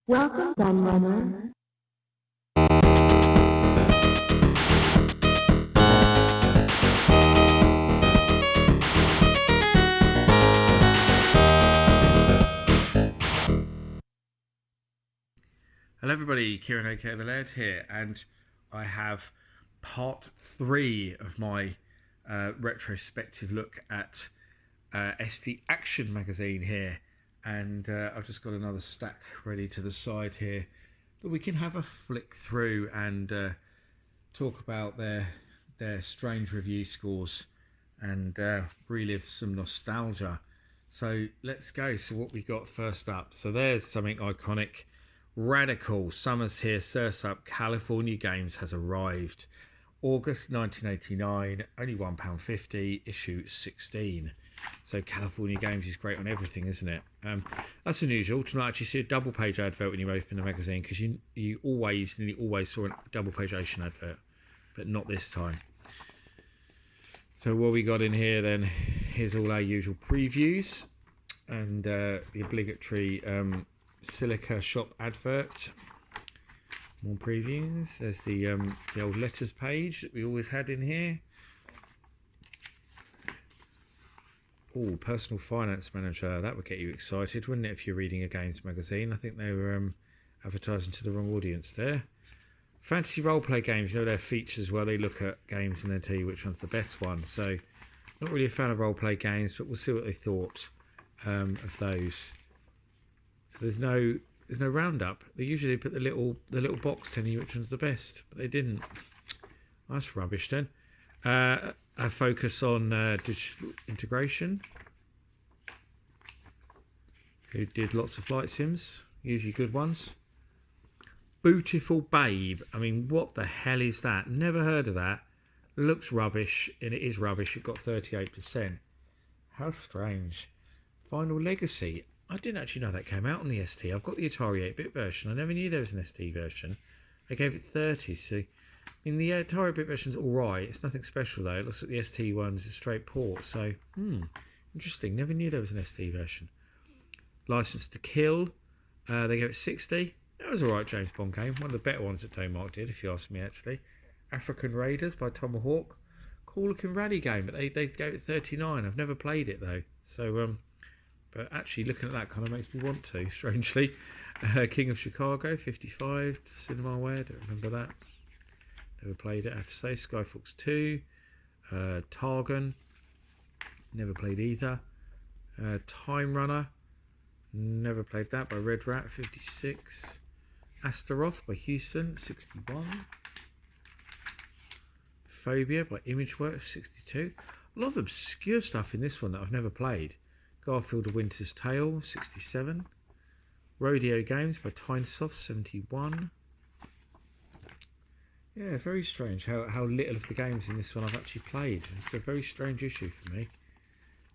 Welcome, Gunrunner. Hello everybody, Kieran aka the Lair here, and I have part 3 of my retrospective look at ST Action magazine here, and I've just got another stack ready to the side here that we can have a flick through and talk about their strange review scores and relive some nostalgia. So let's go. So what we got first up, so there's something iconic. Radical, summer's here, CIRCUS, California Games has arrived. August 1989, only £1.50, issue 16. So California Games is great on everything, isn't it? That's unusual to not actually see a double page advert when you open the magazine, because you nearly always saw a double page Asian advert, but not this time. So what we got in here then, here's all our usual previews and the obligatory Silica shop advert. More previews. There's the old letters page that we always had in here. Oh, personal finance manager. That would get you excited, wouldn't it, if you're reading a games magazine? I think they were advertising to the wrong audience there. Fantasy roleplay games, you know their features where they look at games and then tell you which one's the best one. So, not really a fan of roleplay games, but we'll see what they thought of those. So there's no roundup. They usually put the little box telling you which one's the best, but they didn't. That's rubbish then. A focus on digital integration, who did lots of flight sims, usually good ones. Beautiful Babe. I mean, what the hell is that? Never heard of that. It looks rubbish, and it is rubbish. It got 38%. How strange. Final Legacy. I didn't actually know that came out on the ST. I've got the Atari 8-bit version. I never knew there was an ST version. They gave it 30. So, I mean, the Atari 8-bit version's alright. It's nothing special though. It looks like the ST one's a straight port. So, interesting. Never knew there was an ST version. License to Kill. They gave it 60. That was alright James Bond game. One of the better ones that Domark did, if you ask me actually. African Raiders by Tomahawk. Cool looking rally game, but they gave it 39. I've never played it though. So, but actually looking at that kind of makes me want to, strangely. King of Chicago, 55, Cinemaware, don't remember that. Never played it, I have to say. Skyfox 2, Targon, never played either. Time Runner, never played that, by Red Rat, 56. Astaroth by Houston, 61. Phobia by Imageworks, 62. A lot of obscure stuff in this one that I've never played. Garfield A Winter's Tale, 67. Rodeo Games by Tynesoft, 71. Yeah, very strange how little of the games in this one I've actually played. It's a very strange issue for me.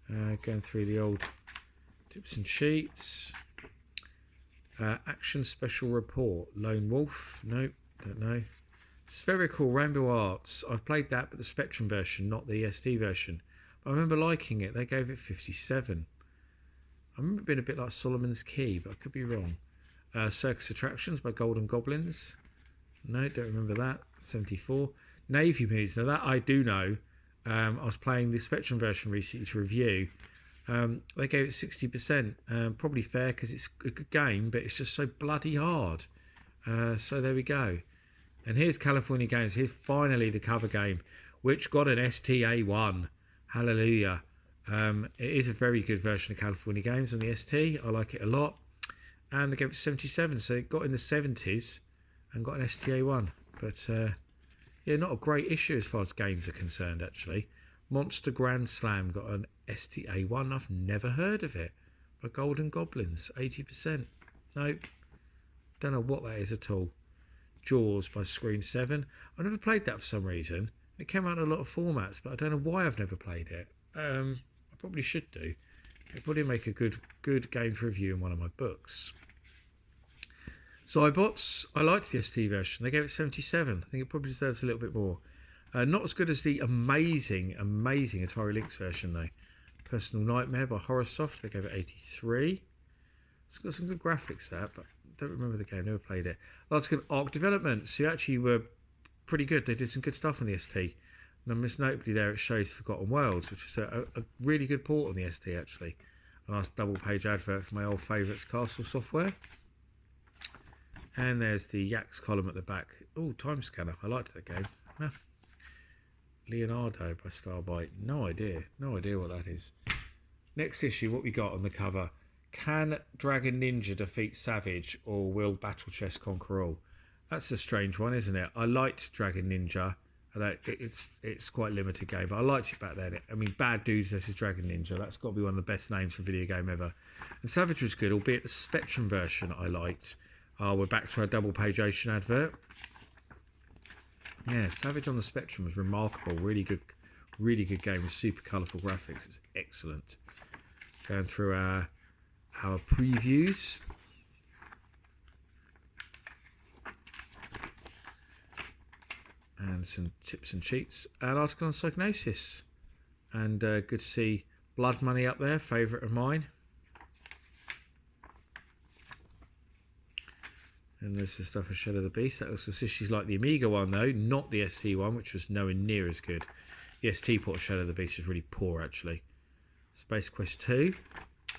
Going through the old tips and sheets. Action Special Report. Lone Wolf. Nope, don't know. Spherical Rainbow Arts. I've played that, but the Spectrum version, not the ST version. But I remember liking it. They gave it 57. I remember it being a bit like Solomon's Key, but I could be wrong. Circus Attractions by Golden Goblins. No, don't remember that. 74. Navy Moves. Now that I do know. I was playing the Spectrum version recently to review. They gave it 60%. Probably fair because it's a good game, but it's just so bloody hard. So there we go. And here's California Games. Here's finally the cover game, which got an STA1. Hallelujah. It is a very good version of California Games on the ST. I like it a lot. And they gave it 77, so it got in the 70s and got an STA1. But yeah, not a great issue as far as games are concerned, actually. Monster Grand Slam got an STA1. I've never heard of it. By Golden Goblins, 80%. Nope. Don't know what that is at all. Jaws by Screen 7. I never played that for some reason. It came out in a lot of formats, but I don't know why I've never played it. I probably should do. It'd probably make a good game to review in one of my books. Zybots, I liked the ST version. They gave it 77. I think it probably deserves a little bit more. Not as good as the amazing Atari Lynx version though. Personal Nightmare by Horrorsoft. They gave it 83. It's got some good graphics there, but don't remember the game, never played it. Lots of Arc Developments, who actually were pretty good. They did some good stuff on the ST. And most notably there, it shows Forgotten Worlds, which was a really good port on the ST actually. A nice double page advert for my old favourites, Castle Software. And there's the Yaks column at the back. Oh, Time Scanner. I liked that game. Huh. Leonardo by Starbite. No idea what that is. Next issue, what we got on the cover. Can Dragon Ninja defeat Savage, or will Battle Chess conquer all? That's a strange one, isn't it? I liked Dragon Ninja. It's quite a limited game, but I liked it back then. I mean, Bad Dudes vs Dragon Ninja. That's got to be one of the best names for a video game ever. And Savage was good, albeit the Spectrum version I liked. We're back to our double page Ocean advert. Yeah, Savage on the Spectrum was remarkable. Really good game with super colourful graphics. It was excellent. Going through our previews. And some tips and cheats. An article on Psychonosis. And good to see Blood Money up there, favourite of mine. And there's the stuff for Shadow of the Beast. That looks as if she's like the Amiga one though, not the ST one, which was nowhere near as good. The ST port of Shadow of the Beast is really poor actually. Space Quest 2,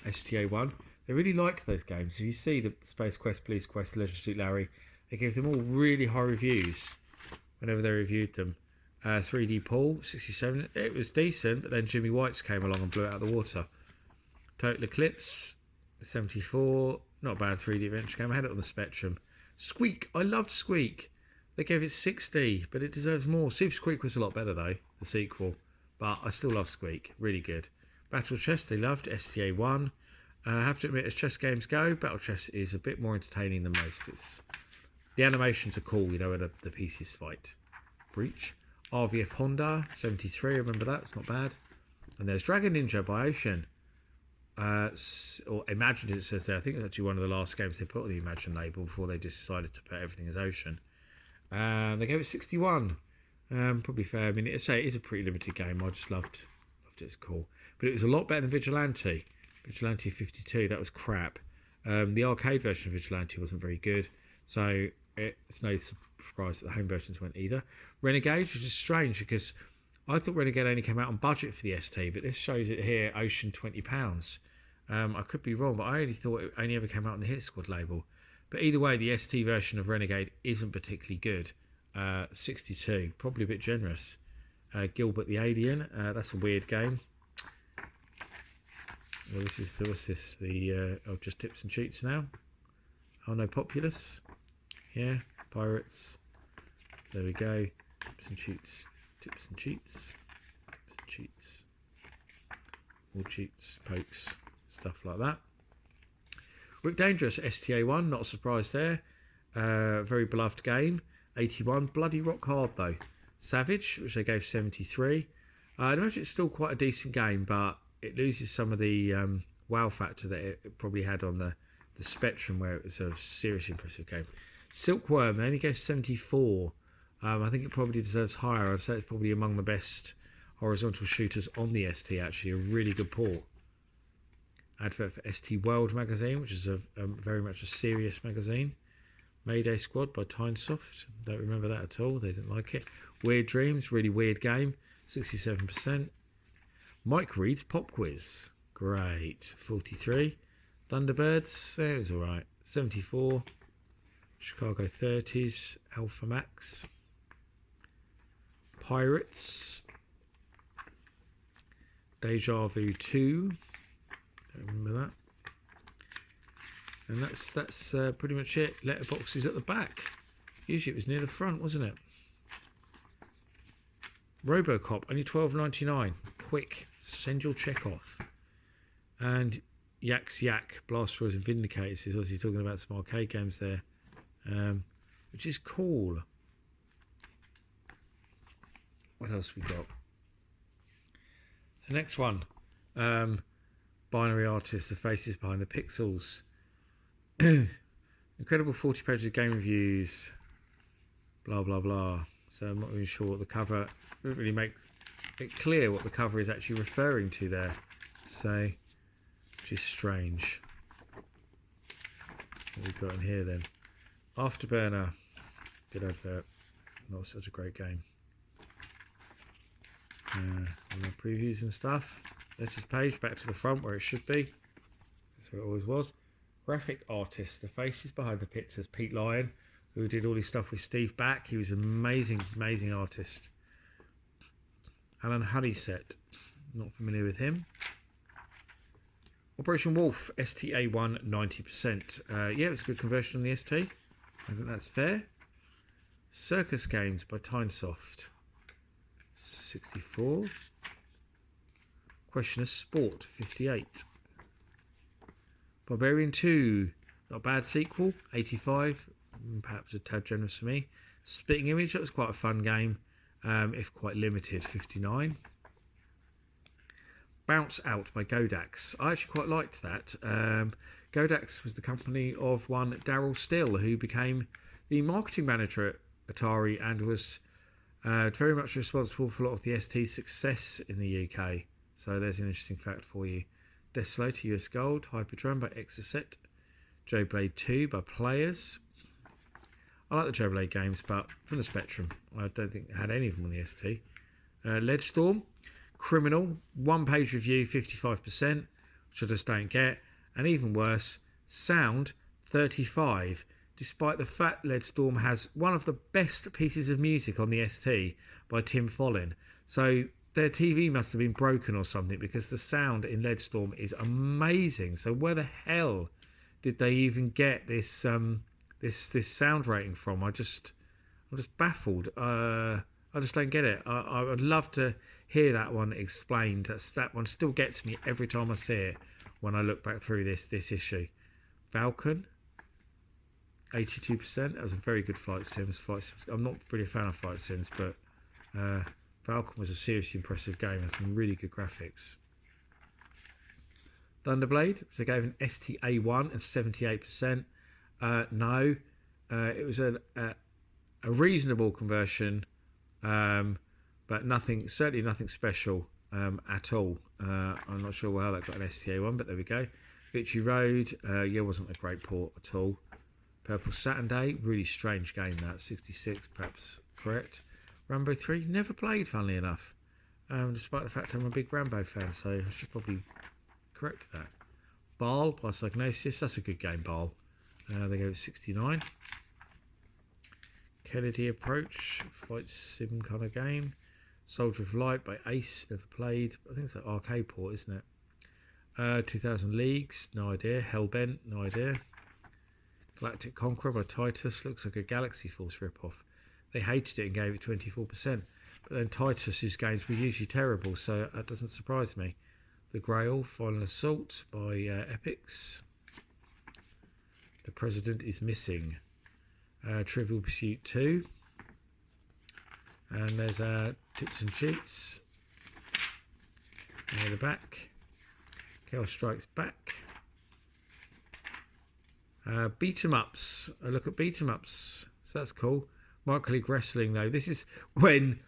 STA1. They really liked those games. If you see the Space Quest, Police Quest, Leisure Suit Larry, they gave them all really high reviews whenever they reviewed them. 3D Paul, 67. It was decent, but then Jimmy White's came along and blew it out of the water. Total Eclipse, 74. Not a bad 3D adventure game. I had it on the Spectrum. Squeak. I loved Squeak. They gave it 60, but it deserves more. Super Squeak was a lot better though, the sequel. But I still love Squeak. Really good. Battle Chess, they loved. STA1. I have to admit, as chess games go, Battle Chess is a bit more entertaining than most. The animations are cool, you know, when the pieces fight. Breach. RVF Honda, 73. Remember that? It's not bad. And there's Dragon Ninja by Ocean. Or Imagined, it says there. I think it's actually one of the last games they put on the Imagine label before they just decided to put everything as Ocean. They gave it 61. Probably fair. I mean, it is a pretty limited game. I just loved it. It's cool. But it was a lot better than Vigilante. Vigilante 52, that was crap. The arcade version of Vigilante wasn't very good. So it's no surprise that the home versions weren't either. Renegade, which is strange because I thought Renegade only came out on budget for the ST, but this shows it here, Ocean £20. I could be wrong, but I only thought it only ever came out on the Hit Squad label. But either way, the ST version of Renegade isn't particularly good. 62, probably a bit generous. Gilbert the Alien, that's a weird game. Well, what's this? Just tips and cheats now. Oh no, Populous. Yeah, Pirates. There we go. Tips and cheats. Tips and cheats. Tips and cheats. All cheats, pokes, stuff like that. Rick Dangerous, STA1, not a surprise there. Very beloved game. 81, bloody rock hard though. Savage, which they gave 73. I imagine it's still quite a decent game, but it loses some of the wow factor that it probably had on the Spectrum, where it was a seriously impressive game. Silkworm, they only gave 74. I think it probably deserves higher. I'd say it's probably among the best horizontal shooters on the ST, actually. A really good port. Advert for ST World magazine, which is very much a serious magazine. Mayday Squad by Tynesoft. Don't remember that at all. They didn't like it. Weird Dreams, really weird game. 67%. Mike Reed's Pop Quiz. Great. 43. Thunderbirds. It was alright. 74. Chicago 30s. Alpha Max. Pirates. Deja Vu 2. Don't remember that. And that's pretty much it. Letterboxes at the back. Usually it was near the front, wasn't it? Robocop, only $12.99. Quick, send your check off. And Yak's Yak, Blasteroids and Vindicators is obviously talking about some arcade games there, which is cool. What else we got? So next one, Binary Artists, the faces behind the pixels. Incredible 40 pages of game reviews, blah blah blah. So I'm not really sure what the cover doesn't really make it clear what the cover is actually referring to there. So, which is strange. What we've got in here then? Afterburner. Good advert. Not such a great game. All my previews and stuff. Letters page back to the front where it should be. That's where it always was. Graphic artist. The faces behind the pictures. Pete Lyon, who did all his stuff with Steve Back. He was an amazing, amazing artist. Alan Honeysett. Not familiar with him. Operation Wolf. STA1 90%. Yeah, it was a good conversion on the ST. I think that's fair. CIRCUS Games by Tynesoft. 64. Question of Sport. 58. Barbarian 2. Not a bad sequel. 85. Perhaps a tad generous for me. Splitting Image. That was quite a fun game. If quite limited. 59. Bounce Out by Godax. I actually quite liked that. Godax was the company of one Daryl Still, who became the marketing manager at Atari and was very much responsible for a lot of the ST's success in the UK. So there's an interesting fact for you. Desolator US Gold, Hyperdrome by Exocet, Blade 2 by Players. I like the Blade games, but from the Spectrum, I don't think I had any of them on the ST. Leadstorm, Criminal, one-page review, 55%, which I just don't get. And even worse, Sound, 35%, despite the fact Leadstorm has one of the best pieces of music on the ST by Tim Follin. So their TV must have been broken or something, because the sound in Leadstorm is amazing. So where the hell did they even get this this sound rating from? I'm just baffled. I just don't get it. I would love to hear that one explained. That one still gets me every time I see it when I look back through this issue. Falcon, 82%. That was a very good flight sims. I'm not really a fan of flight sims, but Falcon was a seriously impressive game and some really good graphics. Thunderblade, which I gave an STA1 and 78%. No, it was a reasonable conversion, but certainly nothing special at all. I'm not sure how that got an STA1, but there we go. Victory Road, yeah, wasn't a great port at all. Purple Saturday, really strange game that, 66, perhaps correct. Rambo 3, never played, funnily enough, despite the fact I'm a big Rambo fan, so I should probably correct that. Baal by Psygnosis, that's a good game, Baal. They go 69. Kennedy Approach, flight sim kind of game. Soldier of Light by Ace, never played. I think it's an arcade port, isn't it? 2000 Leagues, no idea. Hellbent, no idea. Galactic Conqueror by Titus, looks like a Galaxy Force ripoff. They hated it and gave it 24%. But then Titus's games were usually terrible, so that doesn't surprise me. The Grail, Final Assault by Epics. The President is Missing. Trivial Pursuit 2. And there's Tips and Cheats. Near the back. Chaos Strikes Back. Beat 'em ups. A look at beat 'em ups. So that's cool. Micro League Wrestling, though. This is when,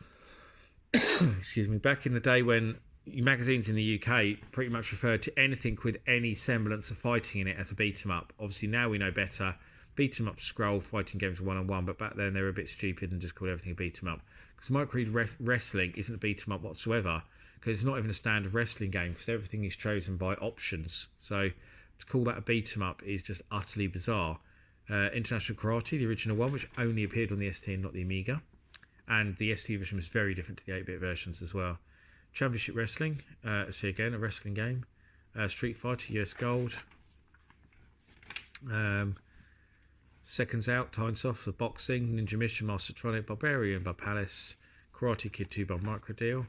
excuse me, back in the day when magazines in the UK pretty much referred to anything with any semblance of fighting in it as a beat 'em up. Obviously now we know better. Beat 'em up scroll fighting games one-on-one, but back then they were a bit stupid and just called everything a beat 'em up. Because Micro League Wrestling isn't a beat 'em up whatsoever, because it's not even a standard wrestling game, because everything is chosen by options. So to call that a beat 'em up is just utterly bizarre. International Karate, the original one, which only appeared on the ST and not the Amiga, and the ST version was very different to the 8-bit versions as well. Championship Wrestling, see again, a wrestling game. Street Fighter, US Gold. Seconds Out, Tynesoft for boxing. Ninja Mission, Mastertronic. Barbarian by Palace. Karate Kid 2 by Microdeal.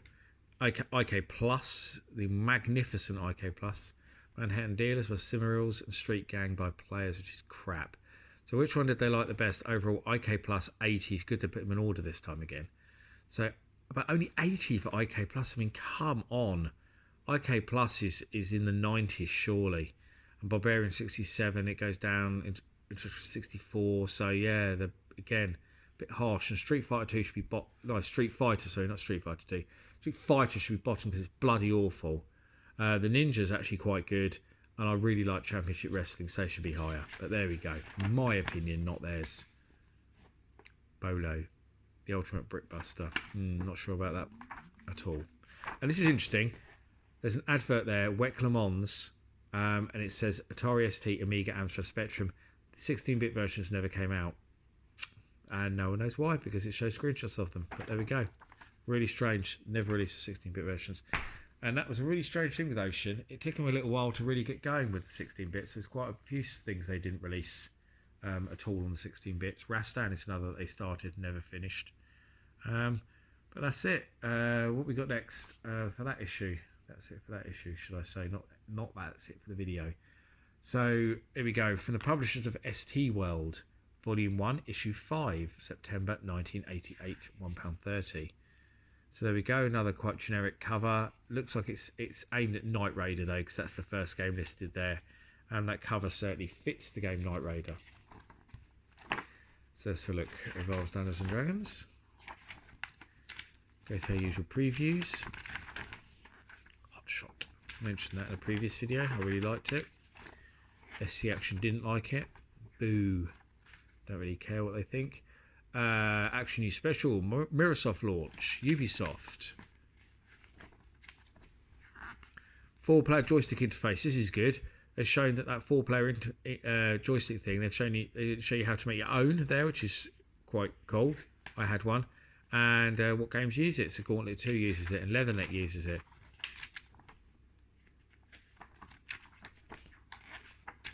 IK Plus, the magnificent IK Plus. Manhattan Dealers by Cimmerils, and Street Gang by Players, which is crap. So which one did they like the best? Overall, IK Plus 80. It's good to put them in order this time again. So, but only 80 for IK Plus. I mean, come on. IK Plus is in the 90s, surely. And Barbarian 67, it goes down into 64. So yeah, again, a bit harsh. And Street Fighter 2 should be Street Fighter, sorry, not Street Fighter 2. Street Fighter should be bottom because it's bloody awful. The Ninja's actually quite good. And I really like Championship Wrestling, so they should be higher. But there we go. My opinion, not theirs. Bolo. The Ultimate Brickbuster. Not sure about that at all. And this is interesting. There's an advert there, Wet Le Mans, and it says Atari ST, Amiga, Amstrad, Spectrum. The 16-bit versions never came out. And no one knows why, because it shows screenshots of them. But there we go. Really strange. Never released the 16-bit versions. And that was a really strange thing with Ocean. It took them a little while to really get going with the 16-bits. There's quite a few things they didn't release at all on the 16-bits. Rastan is another that they started and never finished. But that's it. What we got next for that issue? That's it for that issue, should I say? Not that's it for the video. So here we go. From the publishers of ST World, Volume 1, Issue 5, September 1988, £1.30. So there we go. Another quite generic cover. Looks like it's aimed at Knight Raider though, because that's the first game listed there, and that cover certainly fits the game Knight Raider. So let's have a look. Evolves Dungeons and Dragons. Go through usual previews. Hot Shot. I mentioned that in a previous video. I really liked it. ST Action didn't like it. Boo. Don't really care what they think. Action News Special. Mirrorsoft launch. Ubisoft. 4-player joystick interface. This is good. They've shown that 4-player joystick thing. They've shown you show you how to make your own there, which is quite cool. I had one. And what games use it? So Gauntlet 2 uses it, and Leatherneck uses it.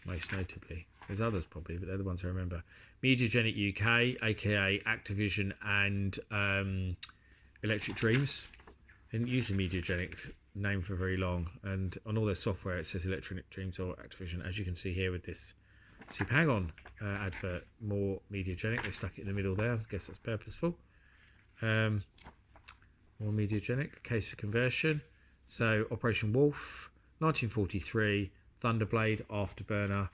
Most notably. There's others probably, but they're the ones I remember. Mediagenic UK, aka Activision and Electric Dreams. Didn't use the Mediagenic name for very long, and on all their software it says Electric Dreams or Activision, as you can see here with this Hang-On advert. More Mediagenic. They stuck it in the middle there. I guess that's purposeful. More Mediagenic. Case of Conversion. So Operation Wolf, 1943, Thunderblade, Afterburner.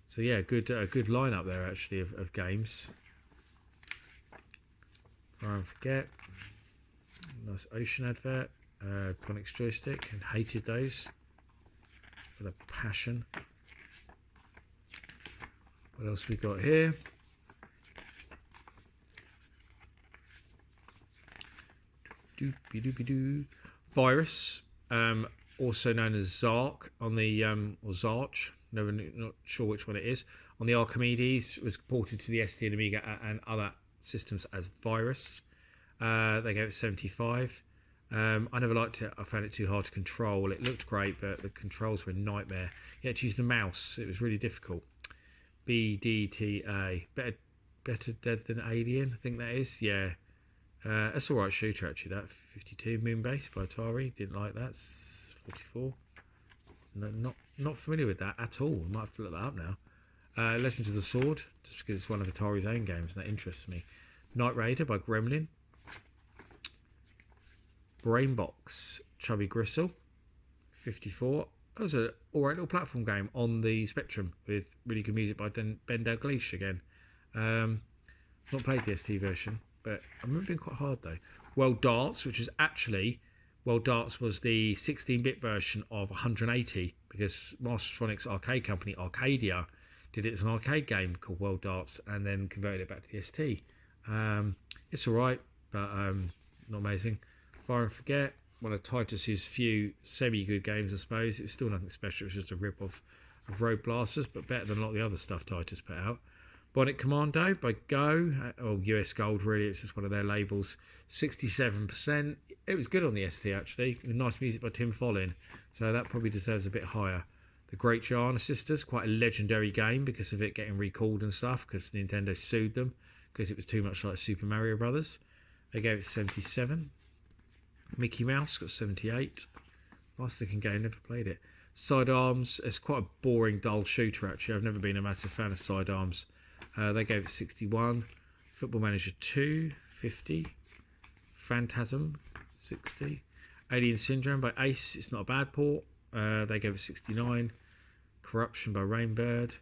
So yeah, good lineup there actually of games. Fire and Forget. Nice Ocean advert. Conix joystick, and hated those with a passion. What else we got here? Doopy-doopy-doo. Virus, also known as Zark on the or Zarch. Not sure which one it is. On the Archimedes, it was ported to the ST and Amiga and other systems as Virus. They gave it 75. I never liked it. I found it too hard to control. It looked great, but the controls were a nightmare. You had to use the mouse. It was really difficult. BDTA. Better Dead Than Alien, I think that is. Yeah. That's alright shooter actually, that. 52 Moonbase by Atari. Didn't like that. 44. No, not familiar with that at all. I might have to look that up now. Legends of the Sword, just because it's one of Atari's own games and that interests me. Knight Raider by Gremlin. Brainbox, Chubby Gristle, 54. That was an alright little platform game on the Spectrum with really good music by Ben Dalglish again. Not played the ST version, but I remember it being quite hard though. World Darts, which is actually, World Darts was the 16-bit version of 180, because Mastertronics arcade company Arcadia did it as an arcade game called World Darts and then converted it back to the ST. It's alright, but not amazing. Fire and Forget, one of Titus's few semi-good games, I suppose. It's still nothing special. It's just a rip-off of Road Blasters, but better than a lot of the other stuff Titus put out. Bonnet Commando by Go, or US Gold, really. It's just one of their labels. 67%. It was good on the ST, actually. Nice music by Tim Follin, so that probably deserves a bit higher. The Great Giana Sisters, quite a legendary game because of it getting recalled and stuff, because Nintendo sued them because it was too much like Super Mario Brothers. They gave it 77. Mickey Mouse got 78. Nice looking game, never played it. Sidearms, it's quite a boring, dull shooter actually. I've never been a massive fan of Sidearms. They gave it 61. Football Manager 2, 50. Phantasm, 60. Alien Syndrome by Ace, it's not a bad port. They gave it 69. Corruption by Rainbird.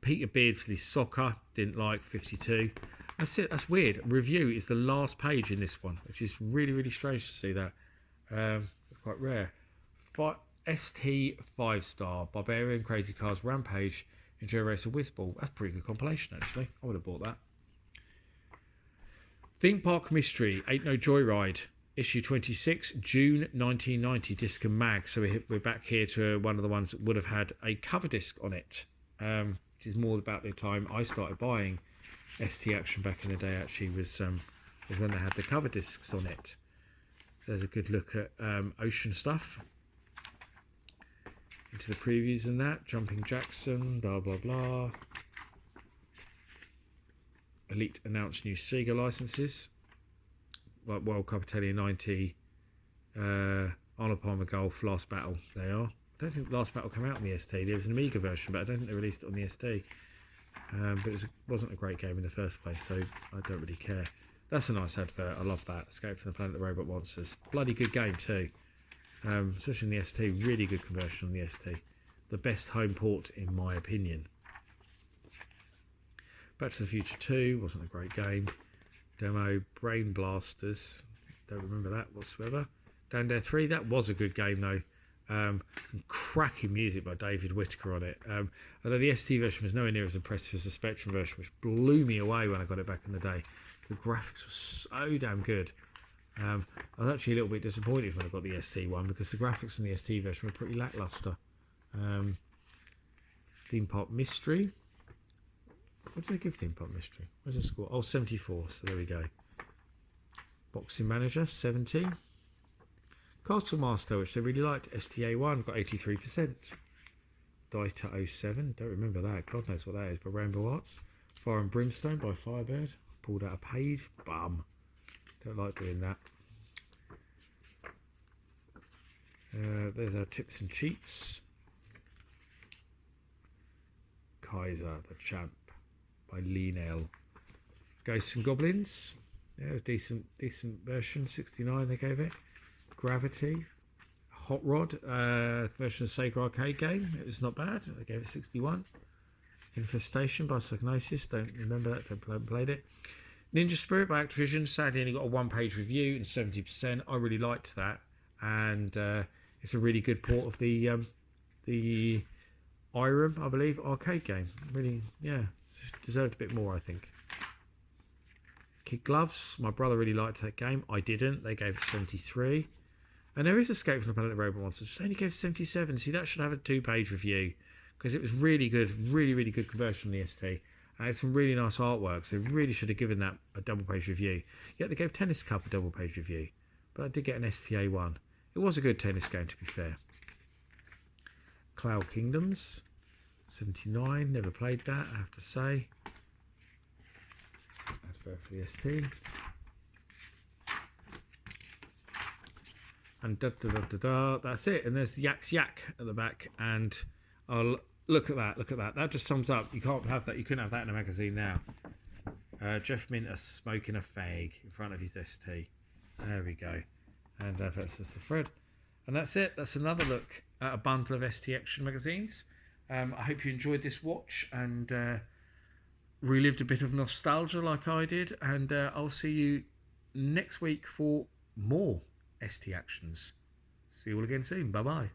Peter Beardsley's Soccer, didn't like, 52. That's it, that's weird. Review is the last page in this one, which is really, really strange to see that. It's quite rare. ST 5-star Barbarian Crazy Cars Rampage Enduro Racer Whizball. That's a pretty good compilation, actually. I would have bought that. Theme Park Mystery, Ain't No Joyride, issue 26, June 1990, disc and mag. So we're back here to one of the ones that would have had a cover disc on it. Which is more about the time I started buying ST Action back in the day, actually, was when they had the cover discs on it. So there's a good look at Ocean stuff. Into the previews and that. Jumping Jackson, blah, blah, blah. Elite announced new Sega licenses, like World Cup Italia 90, Arnold Palmer Golf, Last Battle. They are. I don't think Last Battle came out on the ST. There was an Amiga version, but I don't think they released it on the ST. But it wasn't a great game in the first place, so I don't really care. That's a nice advert. I love that. Escape from the Planet of the Robot Monsters. Bloody good game too. Especially in the ST. Really good conversion on the ST. The best home port in my opinion. Back to the Future 2, wasn't a great game. Demo, Brain Blasters, don't remember that whatsoever. Down There 3, that was a good game though. Cracking music by David Whittaker on it. Although the ST version was nowhere near as impressive as the Spectrum version, which blew me away when I got it back in the day. The graphics were so damn good. I was actually a little bit disappointed when I got the ST one because the graphics in the ST version were pretty lackluster. Theme Park Mystery. What did they give Theme Park Mystery? Where's the score? Oh, 74. So there we go. Boxing Manager, 70. Castle Master, which they really liked. STA1 got 83%. Dita 07, don't remember that. God knows what that is. By Rainbow Arts. Fire and Brimstone by Firebird. I've pulled out a page. Bum. Don't like doing that. There's our tips and cheats. Kaiser, the Champ by Lionel. Ghosts and Goblins. Yeah, it was decent version. 69 they gave it. Gravity. Hot Rod, version of Sega arcade game. It was not bad. They gave it 61. Infestation by Psygnosis. Don't remember that. Don't played it. Ninja Spirit by Activision. Sadly, only got a one-page review and 70%. I really liked that, and it's a really good port of the Irem, I believe, arcade game. Really, yeah, deserved a bit more, I think. Kid Gloves. My brother really liked that game. I didn't. They gave it 73. And there is Escape from the Planet of the Robot Monsters. They only gave 77. See, that should have a 2-page review because it was really good, really good conversion on the ST. And it's some really nice artwork. So they really should have given that a double-page review. Yet they gave Tennis Cup a double-page review. But I did get an STA one. It was a good tennis game, to be fair. Cloud Kingdoms, 79. Never played that, I have to say. Advert for the ST. And that's it. And there's Yak's Yak at the back. And I'll look at that. Look at that. That just sums up. You can't have that. You couldn't have that in a magazine now. Jeff Minter smoking a fag in front of his ST. There we go. And that's just the thread. And that's it. That's another look at a bundle of ST Action magazines. I hope you enjoyed this watch and relived a bit of nostalgia like I did. And I'll see you next week for more ST Actions. See you all again soon. Bye bye.